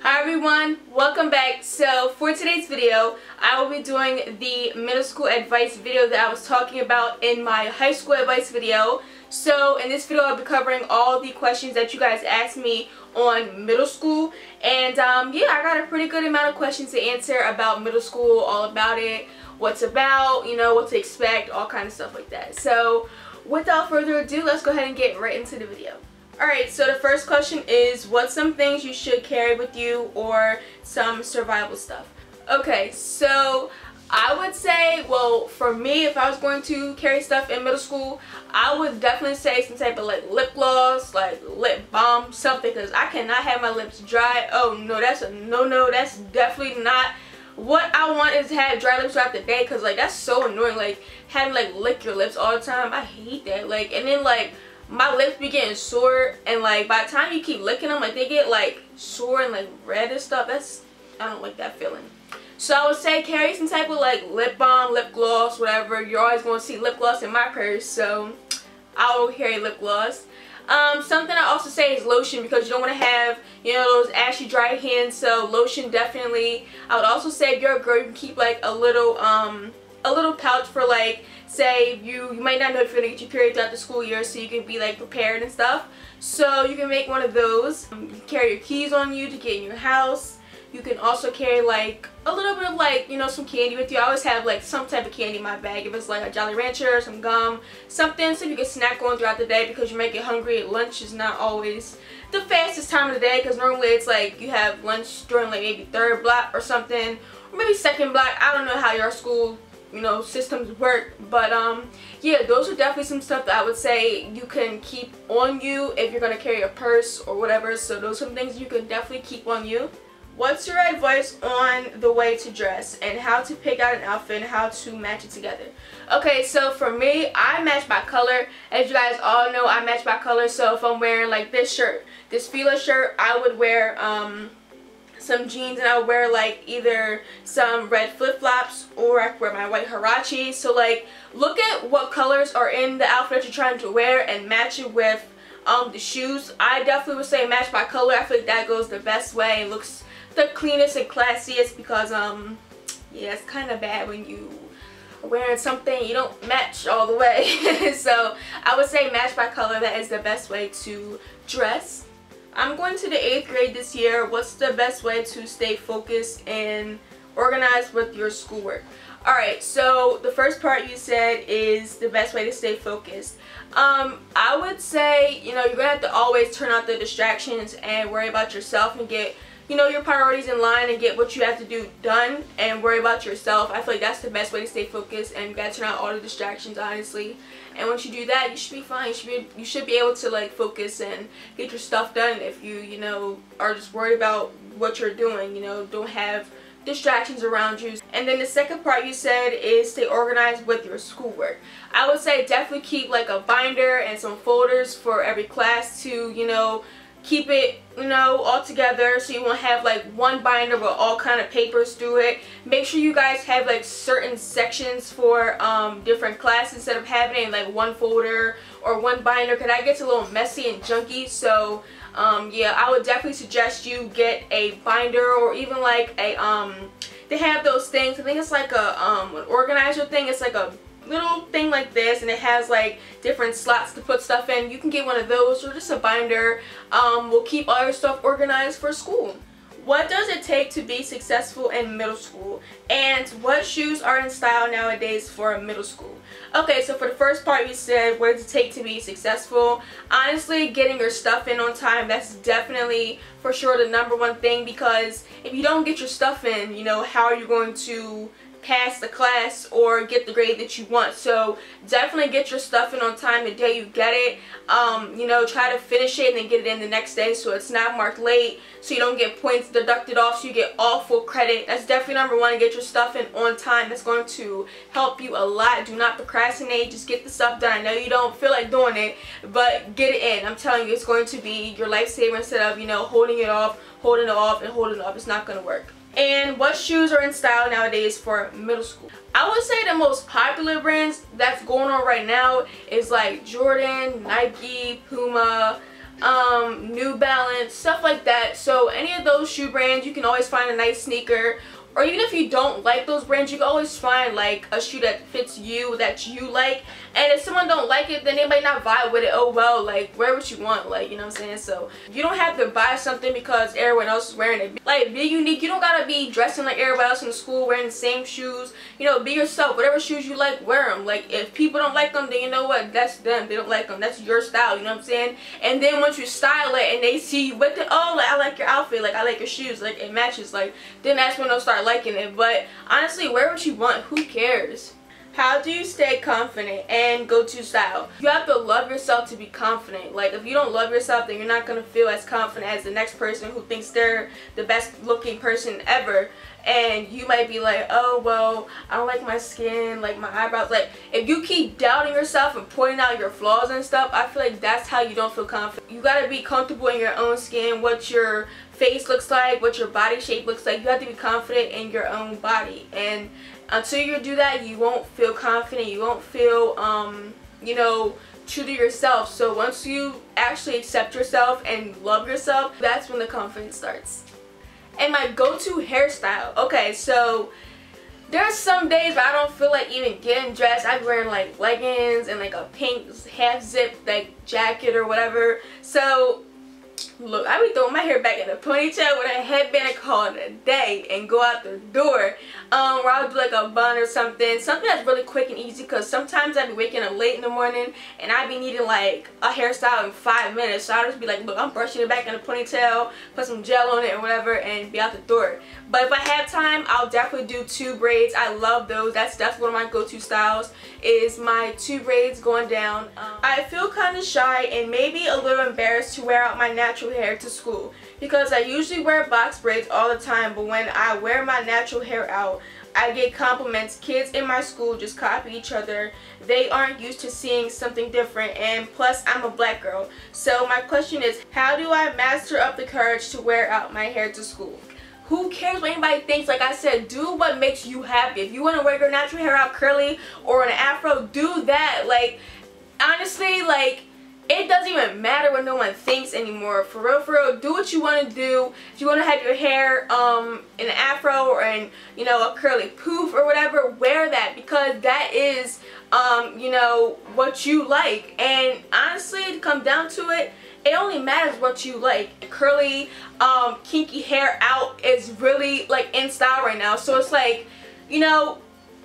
Hi everyone, welcome back. So for today's video, I will be doing the middle school advice video that I was talking about in my high school advice video. So in this video, I'll be covering all the questions that you guys asked me on middle school. And yeah, I got a pretty good amount of questions to answer about middle school, all about it, what's about, you know, what to expect, all kind of stuff like that. So without further ado, let's go ahead and get right into the video. Alright, so the first question is, what's some things you should carry with you or some survival stuff? Okay, so I would say, well, for me, if I was going to carry stuff in middle school, I would definitely say some type of like lip gloss, like lip balm, something, because I cannot have my lips dry. Oh no, that's a no-no. That's definitely not what I want, is to have dry lips throughout the day, because like that's so annoying, like having like lick your lips all the time. I hate that. Like, and then like my lips be getting sore, and like by the time you keep licking them, like they get like sore and like red and stuff. I don't like that feeling. So I would say carry some type of like lip balm, lip gloss, whatever. You're always going to see lip gloss in my purse, so I will carry lip gloss. Something I also say is lotion, because you don't want to have, you know, those ashy dry hands, so lotion definitely. I would also say if you're a girl, you can keep like a little pouch for, like, say you might not know if you're gonna get your period throughout the school year, so you can be like prepared and stuff. So you can make one of those. You can carry your keys on you to get in your house. You can also carry like a little bit of, like, you know, some candy with you. I always have like some type of candy in my bag. If it's like a Jolly Rancher, some gum, something, so you can snack on throughout the day, because you might get hungry. Lunch is not always the fastest time of the day, because normally it's like you have lunch during like maybe third block or something, or maybe second block. I don't know how your school, you know, systems work, but yeah, those are definitely some stuff that I would say you can keep on you if you're gonna carry a purse or whatever. So those are some things you can definitely keep on you. What's your advice on the way to dress and how to pick out an outfit and how to match it together? Okay, so for me, I match by color. As you guys all know, I match by color. So if I'm wearing like this shirt, this Fila shirt, I would wear some jeans, and I would wear like either some red flip-flops, or I could wear my white huarache. So like, look at what colors are in the outfit that you're trying to wear and match it with the shoes. I definitely would say match by color. I feel like that goes the best way. It looks the cleanest and classiest, because yeah, it's kind of bad when you are wearing something you don't match all the way. So I would say match by color. That is the best way to dress. I'm going to the 8th grade this year. What's the best way to stay focused and organized with your schoolwork? Alright, so the first part you said is the best way to stay focused. I would say, you know, you're going to have to always turn out the distractions and worry about yourself and get, you know, your priorities in line and get what you have to do done and worry about yourself. I feel like that's the best way to stay focused, and you gotta turn out all the distractions, honestly. And once you do that, you should be fine. You should be able to like focus and get your stuff done. If you know, are just worried about what you're doing, you know, don't have distractions around you. And then the second part you said is stay organized with your schoolwork. I would say definitely keep like a binder and some folders for every class to, you know, keep it, you know, all together, so you won't have like one binder with all kind of papers through it. Make sure you guys have like certain sections for different classes instead of having it in like one folder or one binder, because that gets a little messy and junky. So yeah, I would definitely suggest you get a binder, or even like a they have those things, I think it's like a an organizer thing. It's like a little thing like this, and it has like different slots to put stuff in. You can get one of those, or just a binder. Will keep all your stuff organized for school. What does it take to be successful in middle school, and what shoes are in style nowadays for middle school? Okay, so for the first part you said, what does it take to be successful? Honestly, getting your stuff in on time, that's definitely for sure the #1 thing, because if you don't get your stuff in, you know, how are you going to pass the class or get the grade that you want? So definitely get your stuff in on time the day you get it. You know, try to finish it and then get it in the next day, so it's not marked late, so you don't get points deducted off, so you get all full credit. That's definitely #1, get your stuff in on time. That's going to help you a lot. Do not procrastinate, just get the stuff done. I know you don't feel like doing it, but get it in. I'm telling you, it's going to be your lifesaver instead of, you know, holding it off, holding it off, and holding it off. It's not going to work. And what shoes are in style nowadays for middle school? I would say the most popular brands that's going on right now is like Jordan, Nike, Puma, New Balance, stuff like that. So any of those shoe brands, you can always find a nice sneaker. Or even if you don't like those brands, you can always find like a shoe that fits you, that you like. And if someone don't like it, then they might not vibe with it. Oh well, like wear what you want, like, you know what I'm saying? So you don't have to buy something because everyone else is wearing it. Like, be unique. You don't gotta be dressing like everybody else in the school, wearing the same shoes. You know, be yourself. Whatever shoes you like, wear them. Like, if people don't like them, then you know what? That's them. They don't like them. That's your style. You know what I'm saying? And then once you style it and they see you with it, oh, like, I like your outfit. Like, I like your shoes. Like, it matches. Like, then that's when they'll start liking it. But honestly, wear what you want. Who cares? How do you stay confident and go to style? You have to love yourself to be confident. Like, if you don't love yourself, then you're not going to feel as confident as the next person who thinks they're the best looking person ever. And you might be like, oh, well, I don't like my skin, like my eyebrows. Like, if you keep doubting yourself and pointing out your flaws and stuff, I feel like that's how you don't feel confident. You got to be comfortable in your own skin, what your face looks like, what your body shape looks like. You have to be confident in your own body. And until you do that, you won't feel confident. You won't feel, you know, true to yourself. So once you actually accept yourself and love yourself, that's when the confidence starts. And my go-to hairstyle. Okay, so there's some days where I don't feel like even getting dressed. I'm wearing like leggings and like a pink half zip like jacket or whatever. So look, I be throwing my hair back in a ponytail with a headband and call it a day and go out the door. Where I'll do like a bun or something that's really quick and easy, because sometimes I be waking up late in the morning and I be needing like a hairstyle in 5 minutes. So I'll just be like, look, I'm brushing it back in a ponytail, put some gel on it or whatever, and be out the door. But if I have time, I'll definitely do 2 braids. I love those. That's one of my go-to styles, is my 2 braids going down. I feel kind of shy and maybe a little embarrassed to wear out my natural hair to school, because I usually wear box braids all the time, but when I wear my natural hair out, I get compliments. Kids in my school just copy each other. They aren't used to seeing something different, and plus I'm a black girl. So my question is, how do I master up the courage to wear out my hair to school? Who cares what anybody thinks? Like I said, do what makes you happy. If you want to wear your natural hair out curly or an afro, do that. Like, honestly, like, it doesn't even matter what no one thinks anymore. For real, do what you want to do. If you want to have your hair in an afro or in, you know, a curly poof or whatever, wear that, because that is, you know, what you like. And honestly, to come down to it, it only matters what you like. Curly, kinky hair out is really like in style right now. So it's like, you know,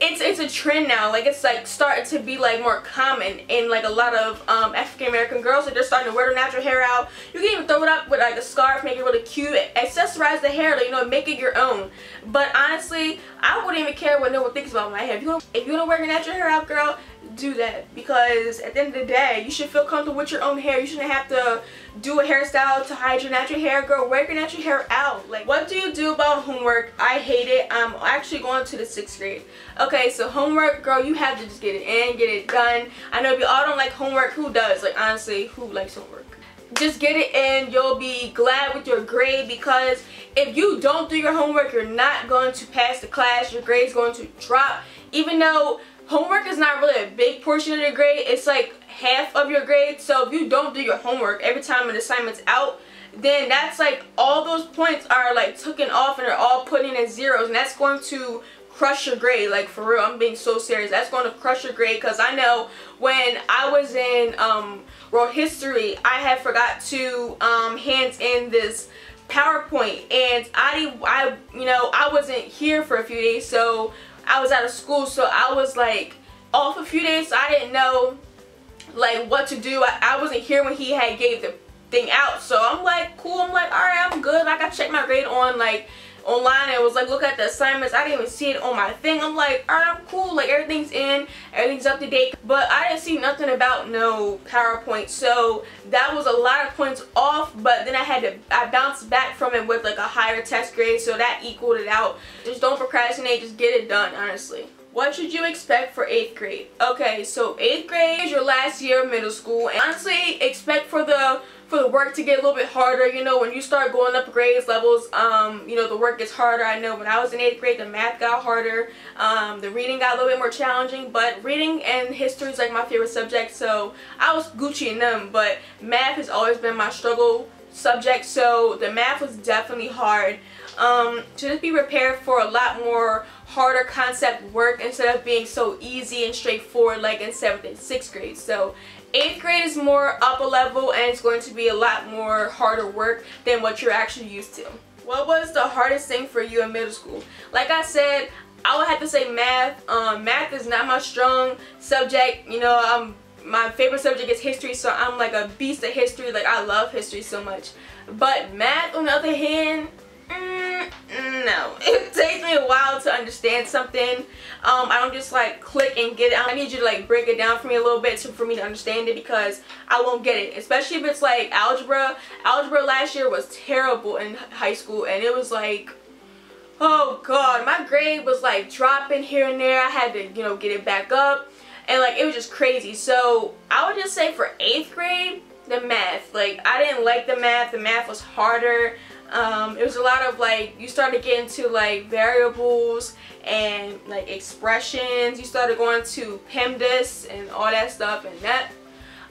it's a trend now. Like, it's like starting to be like more common in like a lot of African American girls. Like, they're starting to wear their natural hair out. You can even throw it up with like a scarf, make it really cute, accessorize the hair, like, you know, make it your own. But honestly, I wouldn't even care what no one thinks about my hair. If you want to wear your natural hair out, girl, do that, because at the end of the day, you should feel comfortable with your own hair. You shouldn't have to do a hairstyle to hide your natural hair. Girl, wear your natural hair out. Like, what do you do about homework? I hate it. I'm actually going to the 6th grade. Okay, so homework, girl, you have to just get it in, get it done. I know we all don't like homework. Who does? Like, honestly, who likes homework? Just get it in. You'll be glad with your grade, because if you don't do your homework, you're not going to pass the class. Your grade's going to drop. Even though homework is not really a big portion of your grade, it's like half of your grade. So if you don't do your homework every time an assignment's out, then that's like all those points are like taken off and they're all put in as zeros, and that's going to crush your grade. Like, for real, I'm being so serious. That's going to crush your grade, because I know when I was in world history, I had forgot to hand in this PowerPoint, and I wasn't here for a few days, so I was out of school, so I was like off a few days, so I didn't know like what to do. I wasn't here when he had gave the thing out, so I'm like, cool, I'm like, alright, I'm good. Like, I checked my grade on like online, and it was like, look at the assignments. I didn't even see it on my thing. I'm like, alright, I'm cool, like everything's in, everything's up to date, but I didn't see nothing about no PowerPoint, so that was a lot of points off. But then I bounced back from it with like a higher test grade, so that equaled it out. Just don't procrastinate, just get it done, honestly. What should you expect for 8th grade? Okay, so 8th grade is your last year of middle school, and honestly, expect for the for the work to get a little bit harder. You know, when you start going up grades levels, you know, the work gets harder. I know when I was in 8th grade, the math got harder, the reading got a little bit more challenging, but reading and history is like my favorite subject, so I was Gucci in them. But math has always been my struggle subject, so the math was definitely hard. To just be prepared for a lot more harder concept work instead of being so easy and straightforward like in 7th and 6th grade. So 8th grade is more upper level, and it's going to be a lot more harder work than what you're actually used to. What was the hardest thing for you in middle school? Like I said, I would have to say math. Math is not my strong subject. You know, my favorite subject is history, so I'm like a beast at history. Like, I love history so much. But math, on the other hand, no. It takes me a while to understand something. I don't just like click and get it. I need you to like break it down for me a little bit for me to understand it, because I won't get it. Especially if it's like algebra. Algebra last year was terrible in high school, and it was like, oh god, my grade was like dropping here and there. I had to, you know, get it back up, and like it was just crazy. So I would just say for 8th grade, the math. Like, I didn't like the math. The math was harder. It was a lot of like, you started getting to like variables and like expressions. You started going to PEMDAS and all that stuff, and that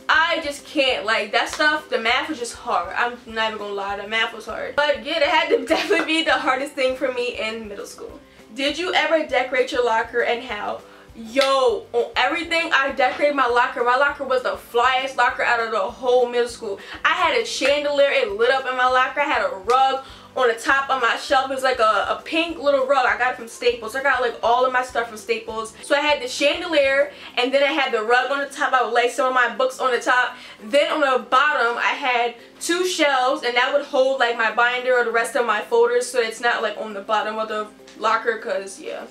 I just can't, like, that stuff. The math was just hard. I'm not even gonna lie, the math was hard. But yeah, it had to definitely be the hardest thing for me in middle school. Did you ever decorate your locker, and how? Yo, on everything I decorated my locker. My locker was the flyest locker out of the whole middle school. I had a chandelier, it lit up in my locker. I had a rug on the top of my shelf. It was like a pink little rug. I got it from Staples. I got like all of my stuff from Staples. So I had the chandelier, and then I had the rug on the top. I would lay some of my books on the top. Then on the bottom I had 2 shelves, and that would hold like my binder or the rest of my folders, so it's not like on the bottom of the locker, cause yeah.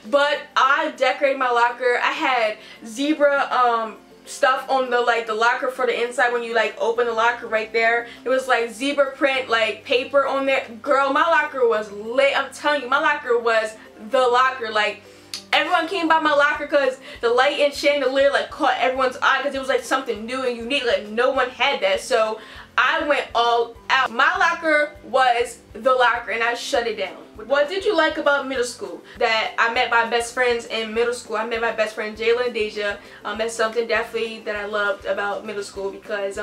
But I decorated my locker. I had zebra stuff on the like the locker for the inside. When you like open the locker right there, it was like zebra print like paper on there. Girl, my locker was lit. I'm telling you, my locker was the locker. Like, everyone came by my locker because the light and chandelier like caught everyone's eye, because it was like something new and unique. Like, no one had that, so I went all out. My locker was the locker, and I shut it down. What did you like about middle school? That I met my best friends in middle school. I met my best friend Jayla and Deja. That's something definitely that I loved about middle school, because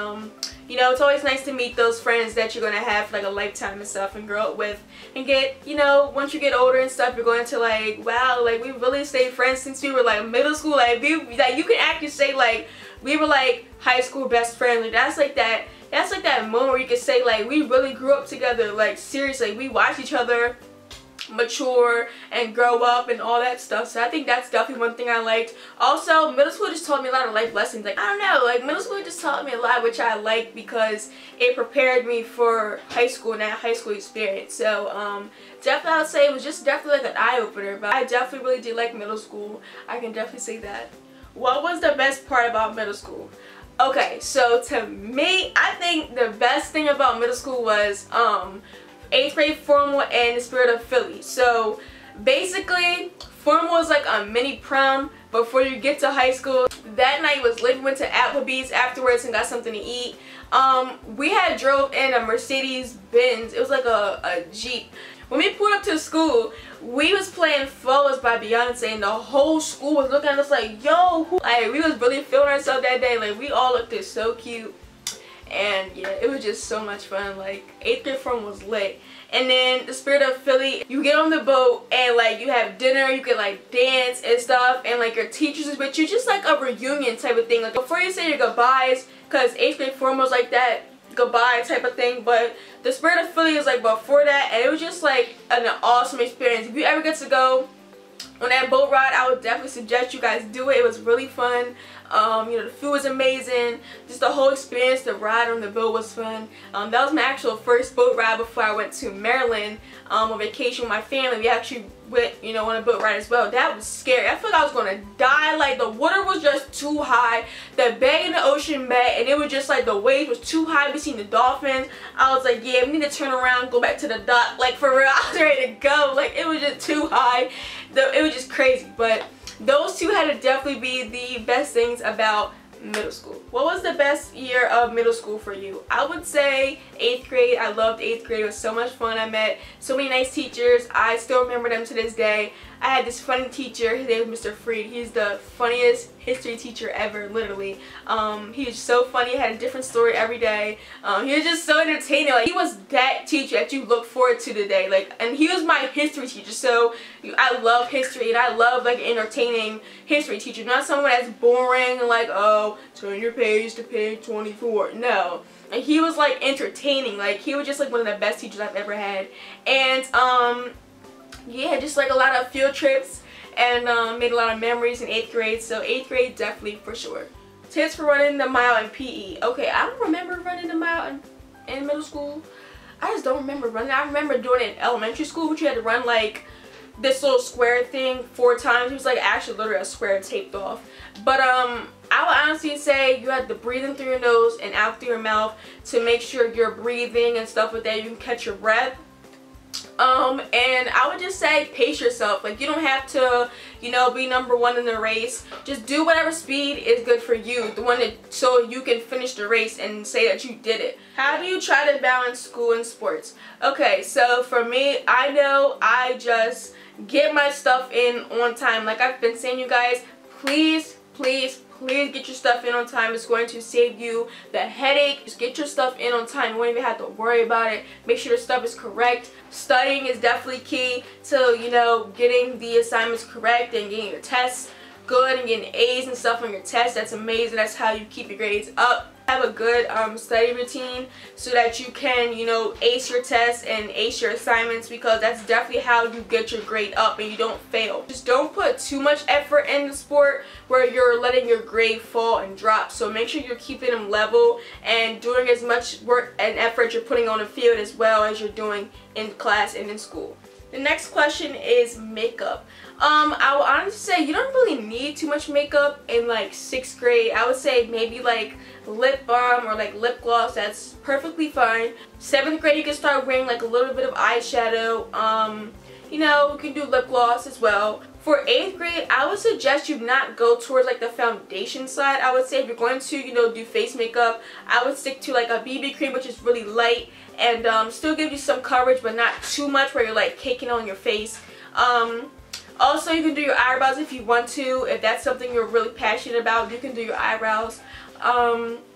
you know, it's always nice to meet those friends that you're gonna have for like a lifetime and stuff, and grow up with, and get, you know, once you get older and stuff, you're going to like, wow, like we really stayed friends since we were like middle school. Like, like you can actually say like we were like high school best friends. Like, that's like that moment where you can say like we really grew up together. Like, seriously, we watched each other mature and grow up and all that stuff. So I think that's definitely one thing I liked. Also, middle school just taught me a lot of life lessons. Like, I don't know, like middle school just taught me a lot, which I like, because it prepared me for high school and that high school experience. So definitely I would say it was just definitely like an eye-opener. But I definitely really did like middle school. I can definitely say that. What was the best part about middle school? Okay, so to me, I think the best thing about middle school was 8th grade formal and the Spirit of Philly. So basically, formal was like a mini prom before you get to high school. That night was lit. We went to Applebee's afterwards and got something to eat. We had drove in a Mercedes Benz. It was like a Jeep. When we pulled up to school, we was playing Flawless by Beyonce, and the whole school was looking at us like, yo, who? Like, we was really feeling ourselves that day. Like, we all looked so cute. And yeah, it was just so much fun. Like, 8th grade form was lit. And then the Spirit of Philly, you get on the boat and like you have dinner, you can like dance and stuff, and like your teachers is with you, just like a reunion type of thing. Like, before you say your goodbyes, because 8th grade form was like that goodbye type of thing, but the Spirit of Philly is like before that, and it was just like an awesome experience. If you ever get to go on that boat ride, I would definitely suggest you guys do it. It was really fun. You know, the food was amazing. Just the whole experience, the ride on the boat was fun. That was my actual first boat ride before I went to Maryland on vacation with my family. We actually went, you know, on a boat ride as well. That was scary. I felt like I was gonna die. Like, the water was just too high. The bay and the ocean met, and it was just like the waves was too high. We seen the dolphins. I was like, yeah, we need to turn around, go back to the dock. Like, for real, I was ready to go. Like, it was just too high. It was just crazy. But those two had to definitely be the best things about middle school. What was the best year of middle school for you? I would say 8th grade. I loved 8th grade. It was so much fun. I met so many nice teachers. I still remember them to this day. I had this funny teacher. His name was Mr. Freed. He's the funniest history teacher ever, literally. He was so funny. He had a different story every day. He was just so entertaining. Like, he was that teacher that you look forward to today. Like, and he was my history teacher. So I love history, and I love like entertaining history teacher. Not someone that's boring and like, oh, turn your page to page 24. No. And he was like entertaining. Like, he was just like one of the best teachers I've ever had. And yeah, just like a lot of field trips, and made a lot of memories in 8th grade. So 8th grade definitely for sure. Tips for running the mile in PE. Okay, I don't remember running the mile in middle school. I just don't remember running. I remember doing it in elementary school, which you had to run like this little square thing 4 times. It was like actually literally a square taped off. But I would honestly say you have to breathe in through your nose and out through your mouth to make sure you're breathing and stuff like that. You can catch your breath. And I would just say pace yourself. Like, you don't have to, you know, be #1 in the race. Just do whatever speed is good for you, so you can finish the race and say that you did it. How do you try to balance school and sports? Okay, so for me, I know I just get my stuff in on time. Like I've been saying, you guys, please get your stuff in on time. It's going to save you the headache. Just get your stuff in on time. You won't even have to worry about it. Make sure the stuff is correct. Studying is definitely key to, you know, getting the assignments correct and getting your tests good and getting A's and stuff on your tests. That's amazing. That's how you keep your grades up. Have a good study routine so that you can, you know, ace your tests and ace your assignments, because that's definitely how you get your grade up and you don't fail. Just don't put too much effort in the sport where you're letting your grade fall and drop. So make sure you're keeping them level and doing as much work and effort you're putting on the field as well as you're doing in class and in school. The next question is makeup. I would honestly say you don't really need too much makeup in like 6th grade. I would say maybe like lip balm or like lip gloss. That's perfectly fine. 7th grade you can start wearing like a little bit of eyeshadow. You know, you can do lip gloss as well. For 8th grade, I would suggest you not go towards like the foundation side. I would say if you're going to, you know, do face makeup, I would stick to like a BB cream, which is really light and still give you some coverage but not too much where you're like caking on your face. Also, you can do your eyebrows if you want to. If that's something you're really passionate about, you can do your eyebrows.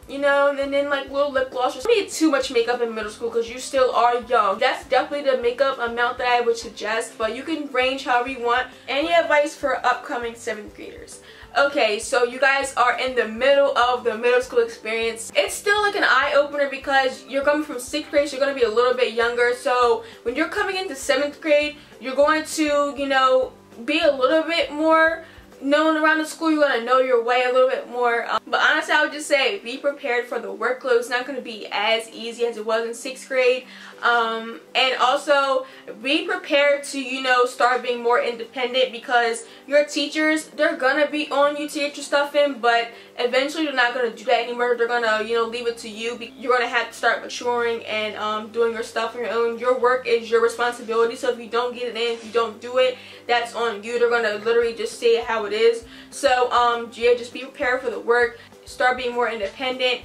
You know, and then like little lip gloss. You don't need too much makeup in middle school because you still are young. That's definitely the makeup amount that I would suggest, but you can range however you want. Any advice for upcoming 7th graders? Okay, so you guys are in the middle of the middle school experience. It's still like an eye-opener because you're coming from 6th grade, so you're going to be a little bit younger. So when you're coming into 7th grade, you're going to, you know, be a little bit more known around the school. You're going to know your way a little bit more. But honestly, I would just say be prepared for the workload. It's not going to be as easy as it was in 6th grade. And also be prepared to, you know, start being more independent, because your teachers, they're going to be on you to get your stuff in, but eventually they're not going to do that anymore. They're going to, you know, leave it to you. You're going to have to start maturing and doing your stuff on your own. Your work is your responsibility, so if you don't get it in, if you don't do it, that's on you. They're going to literally just say how it is. So yeah, just be prepared for the work. Start being more independent,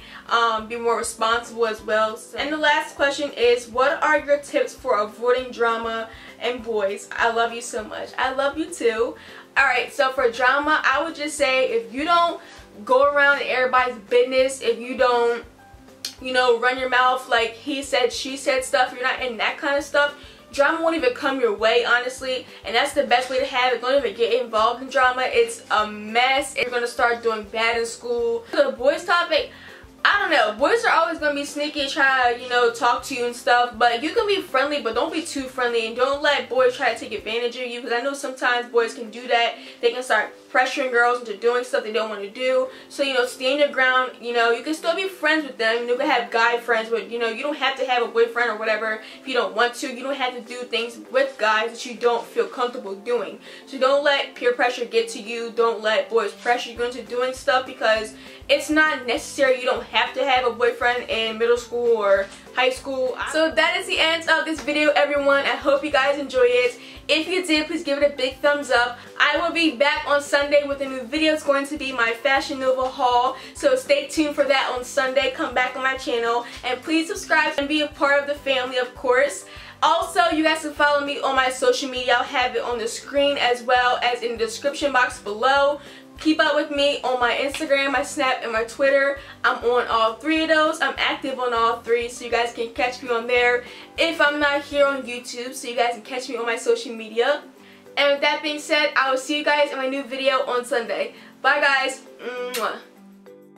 be more responsible as well. And the last question is, what are your tips for avoiding drama and boys? I love you so much. I love you too. Alright, so for drama, I would just say if you don't go around in everybody's business, if you don't, you know, run your mouth like he said, she said stuff, you're not in that kind of stuff, drama won't even come your way, honestly, and that's the best way to have it. Don't even get involved in drama. It's a mess. You're going to start doing bad in school. So the boys topic, I don't know. Boys are always going to be sneaky, try to, you know, talk to you and stuff. But you can be friendly, but don't be too friendly. And don't let boys try to take advantage of you. Because I know sometimes boys can do that. They can start pressuring girls into doing stuff they don't want to do. So, you know, stand your ground. You know, you can still be friends with them. You can have guy friends, but, you know, you don't have to have a boyfriend or whatever if you don't want to. You don't have to do things with guys that you don't feel comfortable doing. So don't let peer pressure get to you. Don't let boys pressure you into doing stuff, because it's not necessary. You don't have to have a boyfriend in middle school or high school. So that is the end of this video, everyone. I hope you guys enjoy it. If you did, please give it a big thumbs up. I will be back on Sunday with a new video. It's going to be my Fashion Nova haul, so stay tuned for that on Sunday. Come back on my channel and please subscribe and be a part of the family, of course. Also, you guys can follow me on my social media. I'll have it on the screen as well as in the description box below. Keep up with me on my Instagram, my Snap, and my Twitter. I'm on all three of those. I'm active on all three, so you guys can catch me on there if I'm not here on YouTube, so you guys can catch me on my social media. And with that being said, I will see you guys in my new video on Sunday. Bye guys. Mwah.